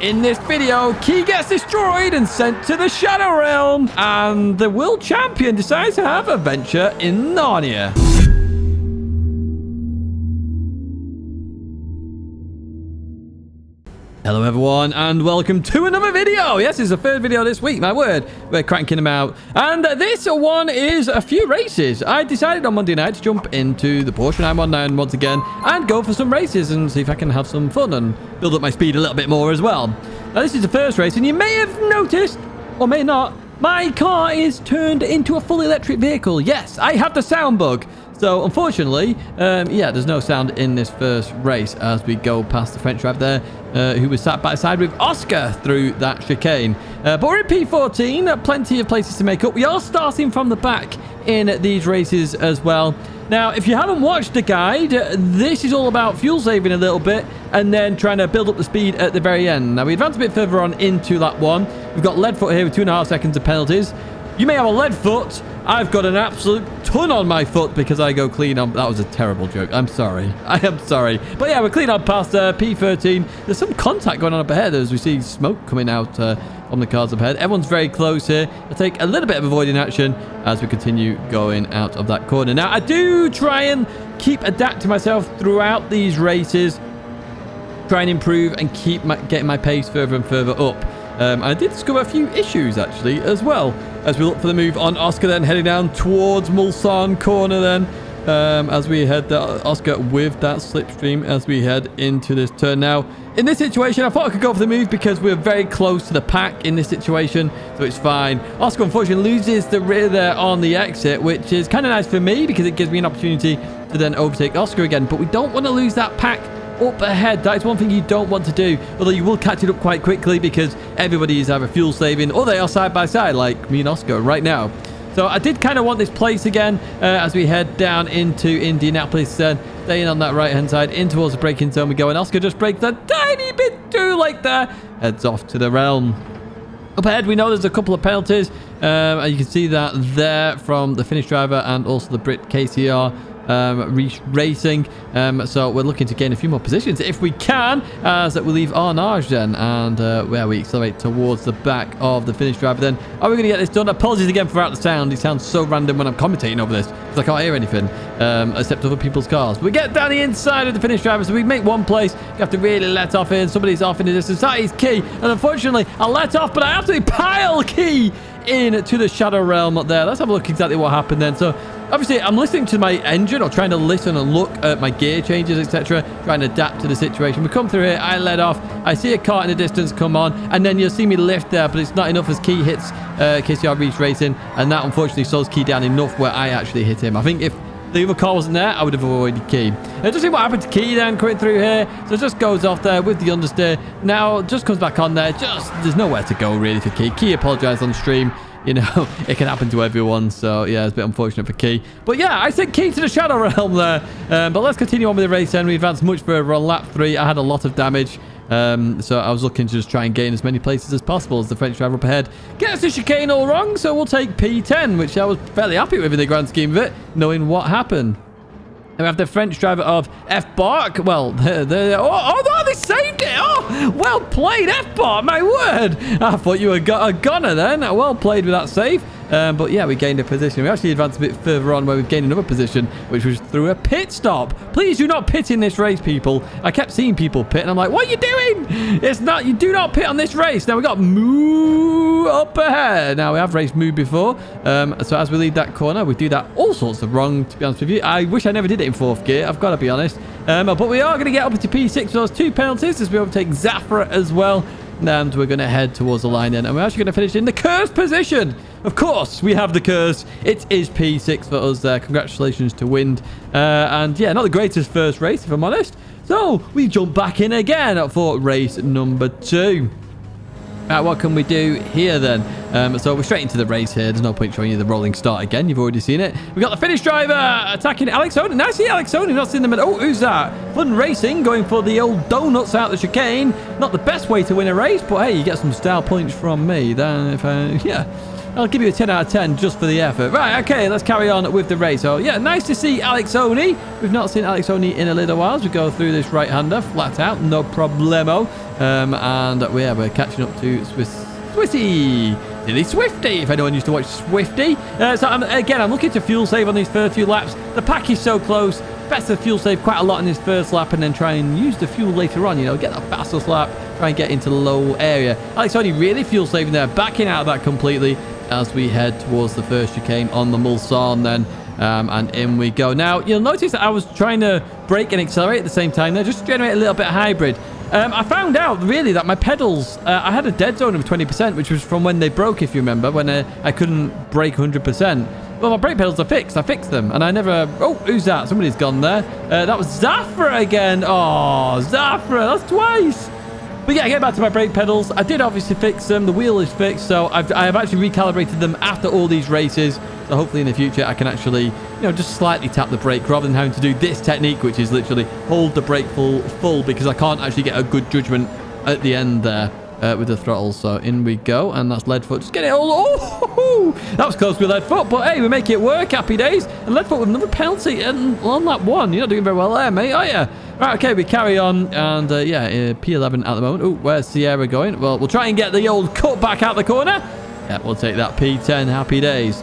in this video, KIE gets destroyed and sent to the Shadow Realm, and the world champion decides to have a venture in Narnia. Hello everyone, and welcome to another video. Yes, it's the third video this week, my word. We're cranking them out. And this one is a few races. I decided on Monday night to jump into the Porsche 919 once again and go for some races and see if I can have some fun and build up my speed a little bit more as well. Now, this is the first race, and you may have noticed, or may not, my car is turned into a full electric vehicle. Yes, I have the sound bug. So, unfortunately, yeah, there's no sound in this first race as we go past the French driver there, who was sat by side with Oscar through that chicane. But we're in P14, plenty of places to make up. We are starting from the back in these races as well. Now, if you haven't watched the guide, this is all about fuel saving a little bit and then trying to build up the speed at the very end. Now, we advance a bit further on into lap one. We've got lead foot here with 2.5 seconds of penalties. You may have a lead foot. I've got an absolute ton on my foot because I go clean on... That was a terrible joke. I'm sorry. I am sorry. But yeah, we're clean on past P13. There's some contact going on up ahead as we see smoke coming out from the cars up ahead. Everyone's very close here. I'll take a little bit of avoiding action as we continue going out of that corner. Now, I do try and keep adapting myself throughout these races. Try and improve and keep getting my pace further and further up. I did discover a few issues, actually, as well, as we look for the move on Oscar, then heading down towards Mulsanne corner then, as we head Oscar with that slipstream as we head into this turn. Now, in this situation, I thought I could go for the move because we're very close to the pack in this situation, so it's fine. Oscar, unfortunately, loses the rear there on the exit, which is kind of nice for me because it gives me an opportunity to then overtake Oscar again, but we don't want to lose that pack up ahead. That is one thing you don't want to do, although you will catch it up quite quickly because everybody is either fuel saving or they are side by side like me and Oscar right now. So I did kind of want this place again as we head down into Indianapolis, staying on that right hand side in towards the braking zone we go, and Oscar just brakes a tiny bit too late there, heads off to the realm. Up ahead, we know there's a couple of penalties, and you can see that there from the Finnish driver and also the Brit KCR racing. So we're looking to gain a few more positions if we can, as we leave Arnage then, and where we accelerate towards the back of the Finnish driver then. Are we going to get this done? Apologies again for the sound. It sounds so random when I'm commentating over this because I can't hear anything except other people's cars. But we get down the inside of the Finnish driver, so we make one place. You have to really let off in. Somebody's off in the distance. That is KIE, and unfortunately I let off, but I absolutely pile KIE into the Shadow Realm up there. Let's have a look exactly what happened then. So obviously I'm listening to my engine, or trying to listen and look at my gear changes, etc., trying to adapt to the situation. We come through here, I let off, I see a car in the distance come on, and then you'll see me lift there, but it's not enough as KIE hits KCR Reach Racing, and that unfortunately slows KIE down enough where I actually hit him. I think if the other car wasn't there, I would have avoided KIE. Just see what happened to KIE then coming through here. So it just goes off there with the understeer. Now just comes back on there. There's nowhere to go really for KIE. KIE apologized on stream. You know, it can happen to everyone. So yeah, it's a bit unfortunate for KIE. But yeah, I sent KIE to the Shadow Realm there. But let's continue on with the race then. We advanced much further on lap 3. I had a lot of damage. So I was looking to just try and gain as many places as possible as the French driver up ahead gets the chicane all wrong. So we'll take P10, which I was fairly happy with in the grand scheme of it, knowing what happened. And we have the French driver of F-Bark. Well, they saved it. Oh, well played, F-Bark, my word. I thought you were a gunner then. Well played with that save. But yeah, we gained a position. We actually advanced a bit further on where we've gained another position, which was through a pit stop. Please do not pit in this race, people. I kept seeing people pit, and I'm like, what are you doing? It's not, you do not pit on this race. Now we got Moo up ahead. Now we have raced Moo before. So as we leave that corner, we do that all sorts of wrong, to be honest with you. I wish I never did it in 4th gear. I've got to be honest. But we are going to get up into P6 for those 2 penalties as we overtake Zafra as well. And we're going to head towards the line then. And we're actually going to finish in the cursed position. Of course, we have the curse. It is P6 for us there. Congratulations to Wind. And yeah, not the greatest first race, if I'm honest. So we jump back in again for race number 2. What can we do here then? So we're straight into the race here. There's no point showing you the rolling start again. You've already seen it. We've got the Finnish driver attacking Alex Oden. Now I see Alex Oden. Not seen them. Oh, who's that? Fun Racing going for the old donuts out the chicane. Not the best way to win a race, but hey, you get some style points from me. Then if yeah. I'll give you a 10 out of 10 just for the effort. Right, okay, let's carry on with the race. So, yeah, nice to see Alexoni. We've not seen Alexoni in a little while as we go through this right-hander flat out. No problemo. And we're catching up to Swissy. Silly Swifty, if anyone used to watch Swifty. So, I'm looking to fuel save on these first few laps. The pack is so close. Best to fuel save quite a lot in this first lap and then try and use the fuel later on, get that fastest lap, try and get into the low area. Alexoni really fuel saving there, backing out of that completely as we head towards the first chicane on the Mulsanne then. And in we go. Now, you'll notice that I was trying to brake and accelerate at the same time there, just to generate a little bit of hybrid. I found out, really, that my pedals, I had a dead zone of 20%, which was from when they broke, if you remember, when I couldn't brake 100%. Well, my brake pedals are fixed. I fixed them, and I never... Oh, who's that? Somebody's gone there. That was Zafra again. Oh, Zafra, that's twice. But yeah, getting back to my brake pedals, I did obviously fix them. The wheel is fixed, so I have actually recalibrated them after all these races. So hopefully in the future, I can actually, just slightly tap the brake rather than having to do this technique, which is literally hold the brake full because I can't actually get a good judgment at the end there. With the throttle. So in we go, and that's Leadfoot. Just get it all. Oh, that was close with Leadfoot, but hey, we make it work. Happy days. And Leadfoot with another penalty and on that one. You're not doing very well there, mate, are you? Right, okay, we carry on, and P11 at the moment. Oh, where's Sierra going? Well, we'll try and get the old cut back out the corner. Yeah, we'll take that P10. Happy days.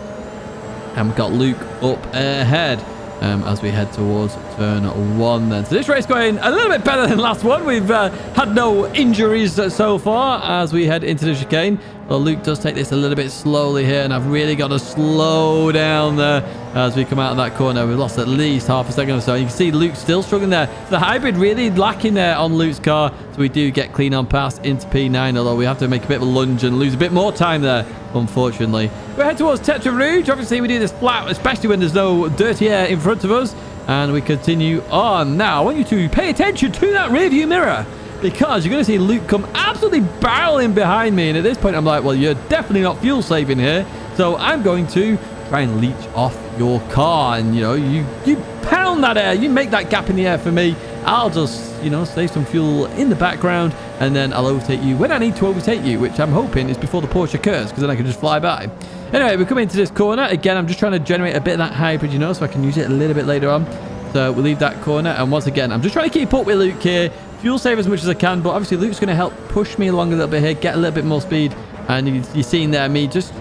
And we've got Luke up ahead. As we head towards turn 1 then. So this race going a little bit better than last one. We've had no injuries so far as we head into the chicane. Well, Luke does take this a little bit slowly here, and I've really got to slow down there as we come out of that corner. We've lost at least half a second or so. You can see Luke still struggling there. The hybrid really lacking there on Luke's car, so we do get clean on past into P9, although we have to make a bit of a lunge and lose a bit more time there, unfortunately. We head towards Tetra Rouge. Obviously, we do this flat, especially when there's no dirty air in front of us, and we continue on. Now, I want you to pay attention to that rearview mirror, because you're going to see Luke come absolutely barreling behind me. And at this point, I'm like, well, you're definitely not fuel saving here. So I'm going to try and leech off your car. And, you pound that air. You make that gap in the air for me. I'll just, save some fuel in the background. And then I'll overtake you when I need to overtake you, which I'm hoping is before the Porsche occurs, because then I can just fly by. Anyway, we come into this corner. Again, I'm just trying to generate a bit of that hybrid, so I can use it a little bit later on. So we'll leave that corner. And once again, I'm just trying to keep up with Luke here. Fuel save as much as I can, but obviously Luke's going to help push me along a little bit here, get a little bit more speed. And you're seeing there me just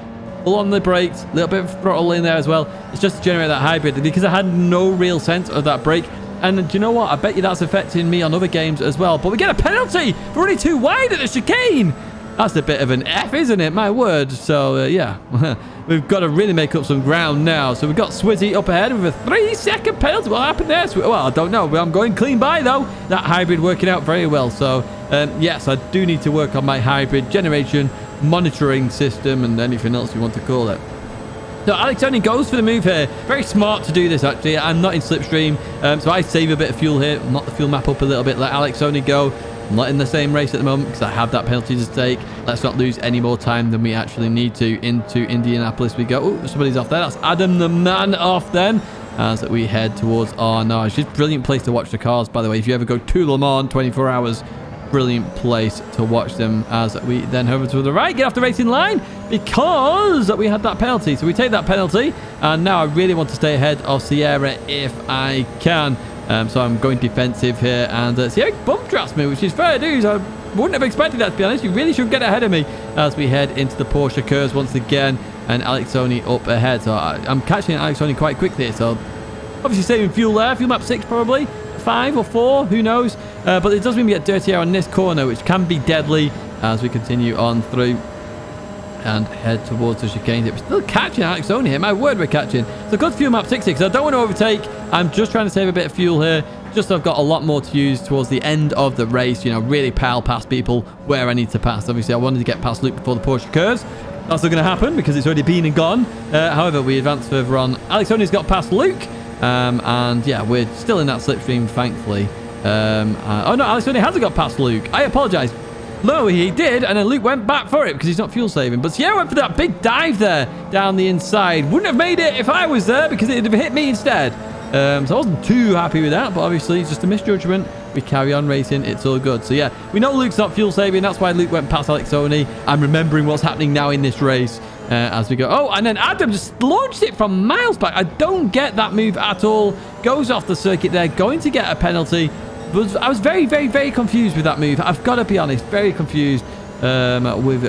pull on the brakes, a little bit of throttle in there as well. It's just to generate that hybrid, because I had no real sense of that brake. And do you know what? I bet you that's affecting me on other games as well. But we get a penalty for running too wide at the chicane. That's a bit of an F, isn't it? My word. So, yeah. We've got to really make up some ground now. So we've got Swizzy up ahead with a 3-second penalty. What happened there? Well, I don't know. I'm going clean by, though. That hybrid working out very well. So, yes, I do need to work on my hybrid generation monitoring system and anything else you want to call it. So Alexoni goes for the move here. Very smart to do this, actually. I'm not in slipstream, so I save a bit of fuel here. Knock the fuel map up a little bit. Let Alexoni go. I'm not in the same race at the moment because I have that penalty to take. Let's not lose any more time than we actually need to. Into Indianapolis we go. Oh, somebody's off there. That's Adam the man off then. As we head towards Arnage. It's a brilliant place to watch the cars, by the way. If you ever go to Le Mans 24 hours, brilliant place to watch them. As we then over to the right, get off the racing line because we had that penalty. So we take that penalty, and now I really want to stay ahead of Sierra if I can. So I'm going defensive here, and Sierra bump drafts me, which is fair dues. I wouldn't have expected that, to be honest. You really should get ahead of me as we head into the Porsche curves once again, and Alexoni up ahead. So I'm catching Alexoni quite quickly. So obviously saving fuel there. Fuel map 6 probably. 5 or 4, who knows? But it does mean we get dirty air on this corner, which can be deadly as we continue on through and head towards the chicane. We're still catching Alexoni here. My word, we're catching. So good fuel map 6 because I don't want to overtake. I'm just trying to save a bit of fuel here. Just so I've got a lot more to use towards the end of the race. Really pal past people where I need to pass. Obviously, I wanted to get past Luke before the Porsche curves. That's not going to happen because it's already been and gone. However, we advance further on. Alexoni's got past Luke. And yeah, we're still in that slipstream, thankfully. Oh no, Alexoni hasn't got past Luke. I apologize. No, he did, and then Luke went back for it because he's not fuel saving. But Sierra went for that big dive there down the inside. Wouldn't have made it if I was there because it would have hit me instead. So I wasn't too happy with that, but obviously it's just a misjudgment. We carry on racing. It's all good. So yeah, we know Luke's not fuel saving. That's why Luke went past Alexoni. I'm remembering what's happening now in this race. as we go. Oh, and then Adam just launched it from miles back. I don't get that move at all. Goes off the circuit there, going to get a penalty. I was very, very, very confused with that move. I've got to be honest, very confused with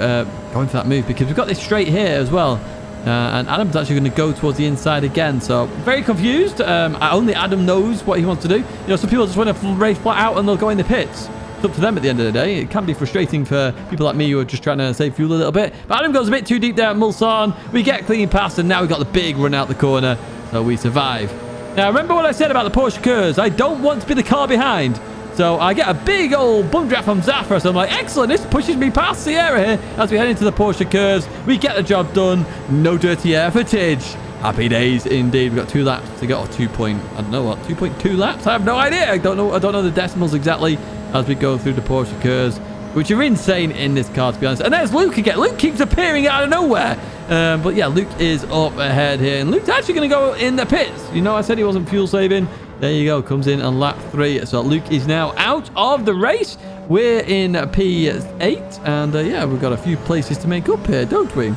going for that move because we've got this straight here as well. And Adam's actually going to go towards the inside again. So, very confused. Only Adam knows what he wants to do. You know, some people just want to race flat out and they'll go in the pits. It's up to them at the end of the day. It can be frustrating for people like me who are just trying to save fuel a little bit. But Adam goes a bit too deep there at Mulsanne. We get clean past and now we've got the big run out the corner. So, we survive. Now, remember what I said about the Porsche curves. I don't want to be the car behind. So I get a big old bum draft from Zafra. So I'm like, excellent. This pushes me past Sierra here as we head into the Porsche curves. We get the job done. No dirty air for Tidge. Happy days indeed. We've got 2 laps to go. Or 2.2 laps? I have no idea. I don't know the decimals exactly as we go through the Porsche curves, which are insane in this car, to be honest. And there's Luke again. Luke keeps appearing out of nowhere. But yeah, Luke is up ahead here. And Luke's actually going to go in the pits. You know, I said he wasn't fuel saving. There you go. Comes in on lap 3. So Luke is now out of the race. We're in P8. And yeah, we've got a few places to make up here, don't we?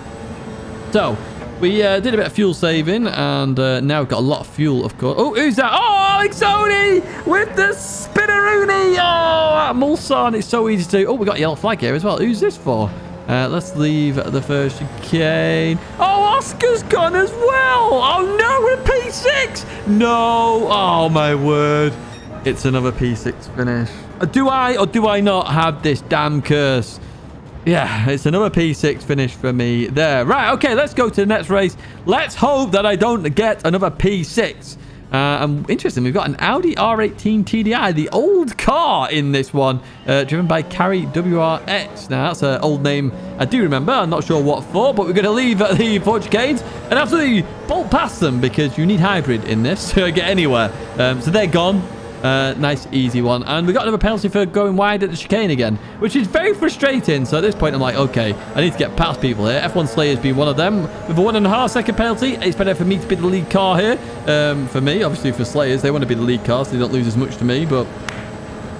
So we did a bit of fuel saving. And now we've got a lot of fuel, of course. Oh, who's that? Oh, Alexoni with the spinneroonie. Oh, at Mulsanne. It's so easy to... Oh, we got a yellow flag here as well. Who's this for? Let's leave the first chicane. Oh, Oscar's gone as well. Oh, no, we're P6. No. Oh, my word. It's another P6 finish. Do I or do I not have this damn curse? Yeah, it's another P6 finish for me there. Right, okay, let's go to the next race. Let's hope that I don't get another P6. Interesting, we've got an Audi R18 TDI, the old car in this one, driven by KIE WRX. Now, that's an old name I do remember. I'm not sure what for, but we're going to leave the Porsche Canes and absolutely bolt past them because you need hybrid in this to get anywhere. So they're gone. Nice, easy one. And we got another penalty for going wide at the chicane again, which is very frustrating. So at this point, I'm like, okay, I need to get past people here. F1 Slayer's been one of them. With a 1.5 second penalty, it's better for me to be the lead car here. For me, obviously for Slayers, they want to be the lead car, so they don't lose as much to me. But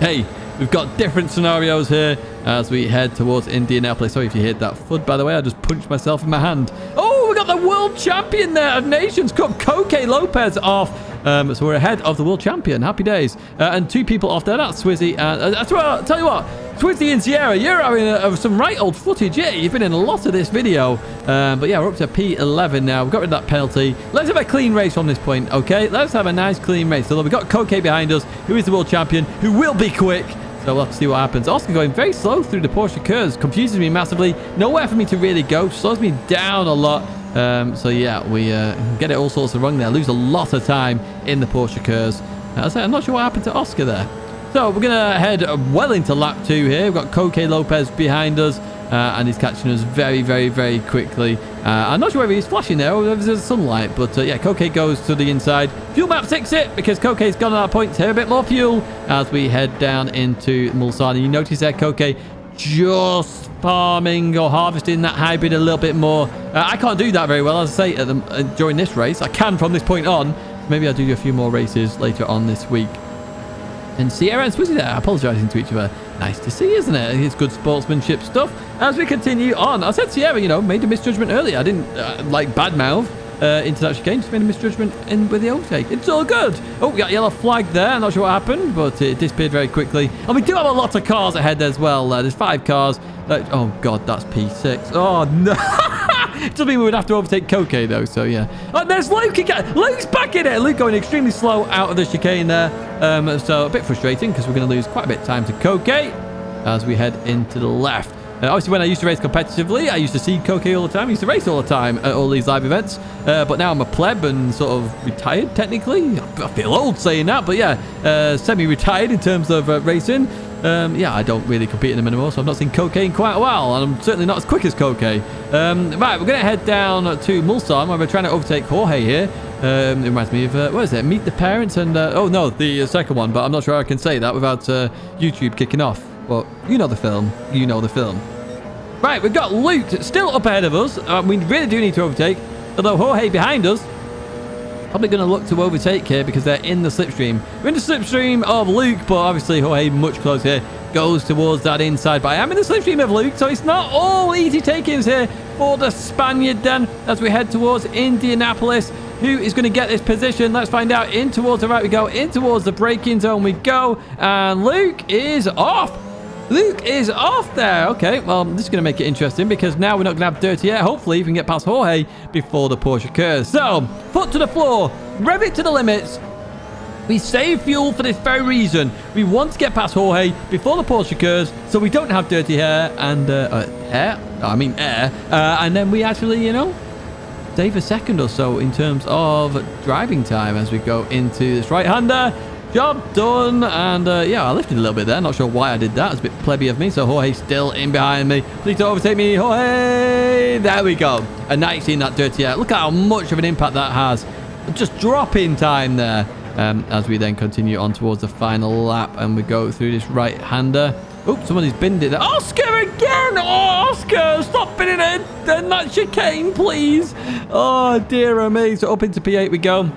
hey, we've got different scenarios here as we head towards Indianapolis. Sorry if you heard that FUD, by the way. I just punched myself in my hand. Oh, we got the world champion there of Nations Cup, Coque Lopez, off. So we're ahead of the world champion. Happy days. And 2 people off there. That's Swizzy. I'll tell you what, Swizzy and Sierra, you're having some right old footage. Yeah, you've been in a lot of this video. But yeah, we're up to P11 now. We've got rid of that penalty. Let's have a clean race from this point, okay? Let's have a nice clean race. So we've got Coque behind us, who is the world champion, who will be quick. So we'll have to see what happens. Oscar going very slow through the Porsche curves. Confuses me massively. Nowhere for me to really go. Slows me down a lot. So yeah, we get it all sorts of wrong there. Lose a lot of time in the Porsche curves. I'm not sure what happened to Oscar there. So we're going to head well into lap 2 here. We've got Coque Lopez behind us. And he's catching us very, very, very quickly. I'm not sure whether he's flashing there or whether there's sunlight. But yeah, Coque goes to the inside. Fuel map 6 it because Coque's gone on our points here. A bit more fuel as we head down into Mulsanne. You notice there, Coque just farming or harvesting that hybrid a little bit more. I can't do that very well, as I say, during this race. I can from this point on. Maybe I'll do a few more races later on this week. And Sierra and Swizzy there apologising to each other. Nice to see, isn't it? It's good sportsmanship stuff. As we continue on, I said Sierra, you know, made a misjudgment earlier. I didn't like badmouth into that chicane. Just made a misjudgment in with the overtake. It's all good. Oh, we got a yellow flag there. I'm not sure what happened, but it disappeared very quickly. And we do have a lot of cars ahead as well. There's 5 cars. Oh, God, that's P6. Oh, no. It doesn't mean we would have to overtake Coque, though, so yeah. Oh, there's Luke again. Luke's back in it. Luke going extremely slow out of the chicane there. So a bit frustrating because we're going to lose quite a bit of time to Coque as we head into the left. Obviously, when I used to race competitively, I used to see Coque all the time. I used to race all the time at all these live events. But now I'm a pleb and sort of retired, technically. I feel old saying that, but yeah, semi-retired in terms of racing. Yeah, I don't really compete in them anymore, so I've not seen Coque in quite a while, and I'm certainly not as quick as Coque. Right, we're going to head down to Mulsanne, where we're trying to overtake Jorge here. It reminds me of, what is it? Meet the Parents and, oh no, the second one, but I'm not sure I can say that without YouTube kicking off. But you know the film. You know the film. Right, we've got Luke still up ahead of us. We really do need to overtake, although Jorge behind us Probably going to look to overtake here because they're in the slipstream. We're in the slipstream of Luke, but obviously Jorge much closer here. Goes towards that inside, but I am in the slipstream of Luke, so it's not all easy take-ins here for the Spaniard then as we head towards Indianapolis. Who is going to get this position? Let's find out. In towards the right we go. In towards the braking zone we go. And Luke is off. Luke is off there. Okay, well, this is going to make it interesting because now we're not going to have dirty air. Hopefully, we can get past Jorge before the Porsche curves. So, foot to the floor. Rev it to the limits. We save fuel for this very reason. We want to get past Jorge before the Porsche curves so we don't have dirty hair and air. And then we actually, you know, save a second or so in terms of driving time as we go into this right-hander. Job done. And yeah, I lifted a little bit there. Not sure why I did that. It's a bit plebby of me. So Jorge's still in behind me. Please don't overtake me, Jorge. There we go. And now you've seen that dirty air. Look at how much of an impact that has. Just drop in time there. As we then continue on towards the final lap and we go through this right-hander. Oh, somebody's binned it there. Oscar again! Oh, Oscar, stop binning it in that chicane, please. Oh, dear me. So up into P8 we go.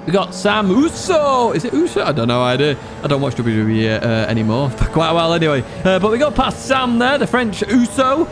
We got Sam Uso. Is it Uso? I don't know. I don't watch WWE anymore for quite a while anyway. But we got past Sam there, the French Uso.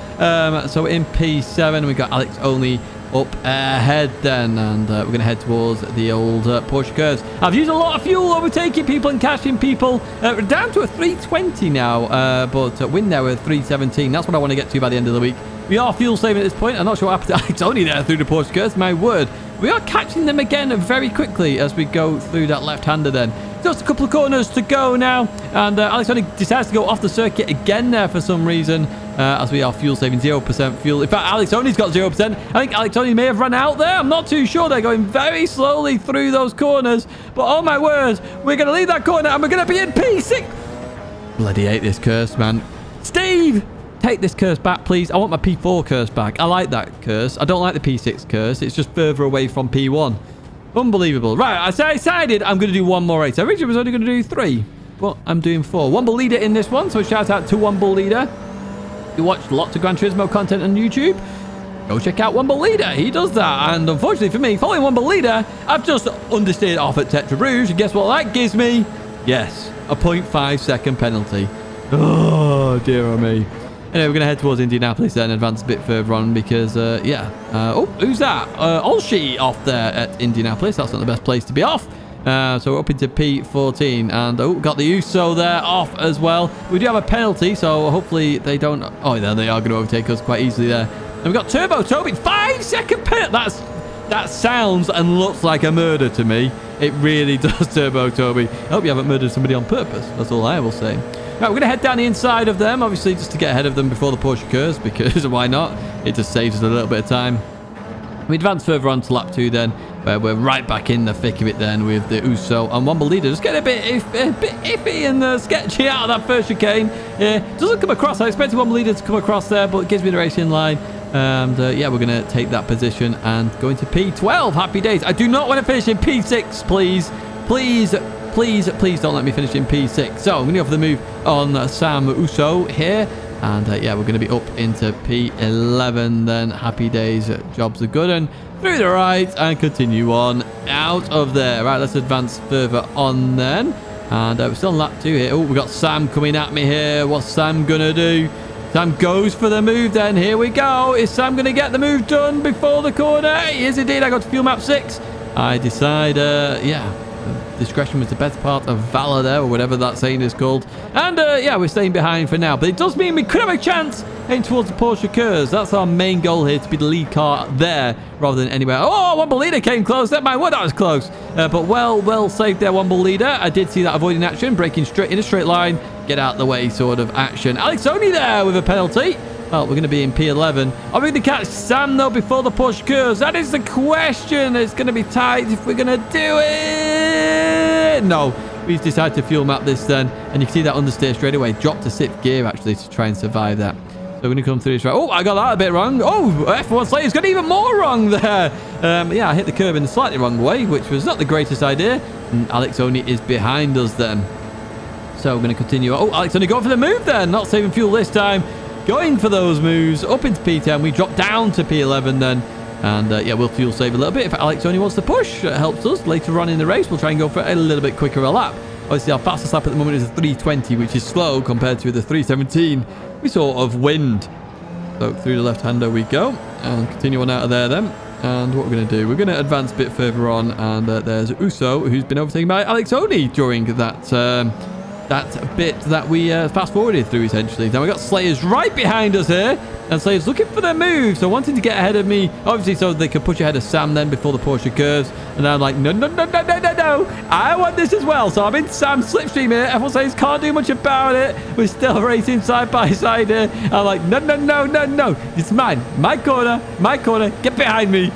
So in P7 we got Alex only up ahead then, and we're going to head towards the old Porsche curves. I've used a lot of fuel overtaking people and catching people. We're down to a 320 now, but win there with 317. That's what I want to get to by the end of the week. We are fuel saving at this point. I'm not sure what happened to Alex only there through the Porsche curves. My word. We are catching them again very quickly as we go through that left-hander then. Just a couple of corners to go now. And Alex only decides to go off the circuit again there for some reason. As we are fuel saving 0% fuel. In fact, Alex only's got 0%. I think Alex only may have run out there. I'm not too sure. They're going very slowly through those corners. But oh my word, we're going to leave that corner and we're going to be in P6. Bloody hate this curse, man. Steve, take this curse back, please. I want my P4 curse back. I like that curse. I don't like the P6 curse. It's just further away from P1. Unbelievable. Right, I decided I'm going to do one more race. I originally was only going to do 3, but I'm doing 4. Womble Leader in this one, so shout out to Womble Leader. You watch lots of Gran Turismo content on YouTube, go check out Womble Leader. He does that. And unfortunately for me, following Womble Leader, I've just understeered off at Tetra Rouge. And guess what that gives me? Yes, a 0.5 second penalty. Oh, dear oh me. Anyway, we're going to head towards Indianapolis then, advance a bit further on because, yeah. Oh, who's that? Olshi off there at Indianapolis. That's not the best place to be off. So we're up into P14 and oh, got the Uso there off as well. We do have a penalty, so hopefully they don't. Oh, there they are going to overtake us quite easily there. And we've got Turbo Toby, 5 second penalty. That sounds and looks like a murder to me. It really does, Turbo Toby. I hope you haven't murdered somebody on purpose. That's all I will say. Right, we're going to head down the inside of them, obviously, just to get ahead of them before the Porsche curves, because why not? It just saves us a little bit of time. We advance further on to lap 2 then, where we're right back in the thick of it then with the Uso and Womble Leader. Just getting a bit iffy and sketchy out of that first chicane. Yeah, doesn't come across. I expected Womble Leader to come across there, but it gives me the racing line. And yeah, we're going to take that position and go into P12. Happy days. I do not want to finish in P6, please. Please don't let me finish in P6. So I'm going to go for the move on Sam Uso here. And yeah, we're going to be up into P11 then. Happy days. Jobs are good. And through the right and continue on out of there. Right, let's advance further on then. And we're still on lap 2 here. Oh, we've got Sam coming at me here. What's Sam going to do? Sam goes for the move then. Here we go. Is Sam going to get the move done before the corner? He is indeed. I got to fuel map 6. I decide, yeah, discretion was the best part of valor there, or whatever that saying is called. And yeah, we're staying behind for now. But it does mean we could have a chance heading towards the Porsche curves. That's our main goal here, to be the lead car there rather than anywhere. Oh, Womble Leader came close. That my word, that was close. But well saved there, Womble Leader. I did see that avoiding action, braking straight in a straight line. Get out the way sort of action. Alex only there with a penalty. Well, we're going to be in P11. Are we going to catch Sam, though, before the Porsche curves? That is the question. It's going to be tight if we're going to do it. No, we've decided to fuel map this then. And you can see that understeer straight away. Drop to 6th gear, actually, to try and survive that. So we're going to come through this right. Oh, I got that a bit wrong. Oh, F1 Slayer's got even more wrong there. Yeah, I hit the curb in the slightly wrong way, which was not the greatest idea. And Alex only is behind us then. So we're going to continue. Oh, Alex only going for the move there. Not saving fuel this time. Going for those moves. Up into P10. We drop down to P11 then. And yeah, we'll fuel save a little bit. If Alex only wants to push, it helps us. Later on in the race, we'll try and go for a little bit quicker a lap. Obviously, our fastest lap at the moment is a 320, which is slow compared to the 317 we sort of wind. So through the left-hander we go. And continue on out of there then. And what we're going to do, we're going to advance a bit further on. And there's Uso, who's been overtaken by Alex only during that bit that we fast-forwarded through, essentially. Now, we've got Slayers right behind us here. And Slayers looking for their move, so wanting to get ahead of me, obviously, so they could push ahead of Sam then before the Porsche curves. And I'm like, no. I want this as well. So I'm in Sam's slipstream here. Everyone says can't do much about it. We're still racing side by side here. I'm like, no. It's mine. My corner. Get behind me.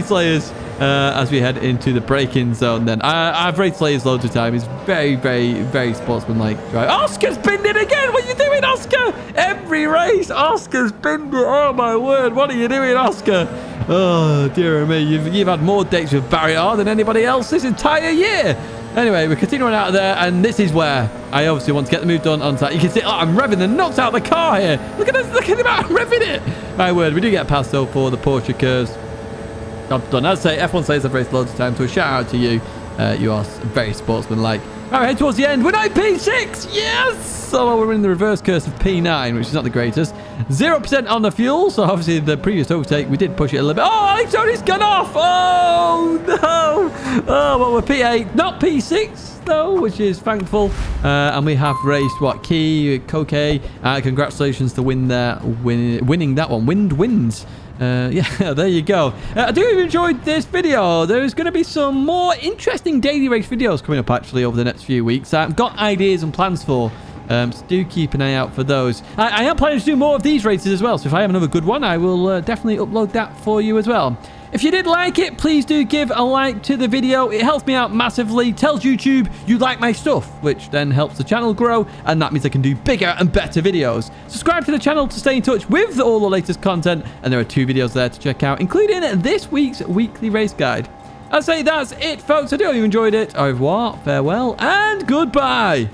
Slayers. As we head into the braking zone then. I've raced Slayers loads of times. He's very sportsmanlike drive. Oscar's binned it again. What are you doing, Oscar? Every race, Oscar's binned it. Oh, my word. What are you doing, Oscar? Oh, dear me. You've had more dates with Barrier than anybody else this entire year. Anyway, we're continuing out of there, and this is where I obviously want to get the move done on time. You can see, I'm revving the nuts out of the car here. Look at this. Look at him out revving it. My word. We do get past, though, for the Porsche curves. Job done. I'd say F1 says I've raced loads of times, so a shout out to you. You are very sportsmanlike. All right, head towards the end. We're now P6. Yes! So we're in the reverse curse of P9, which is not the greatest. 0% on the fuel. So obviously the previous overtake, we did push it a little bit. Oh, Alex Tony's gone off. Oh, no. Oh, well, we're P8. Not P6, though, which is thankful. And we have raced, what, KIE, Koke. Congratulations to winning that one. Wind wins. Yeah, there you go. I do hope you enjoyed this video. There's going to be some more interesting daily race videos coming up actually over the next few weeks. I've got ideas and plans for, so do keep an eye out for those. I am planning to do more of these races as well, so if I have another good one, I will definitely upload that for you as well. If you did like it, please do give a like to the video. It helps me out massively. Tells YouTube you like my stuff, which then helps the channel grow, and that means I can do bigger and better videos. Subscribe to the channel to stay in touch with all the latest content, and there are 2 videos there to check out, including this week's weekly race guide. I'd say that's it, folks. I do hope you enjoyed it. Au revoir, farewell, and goodbye.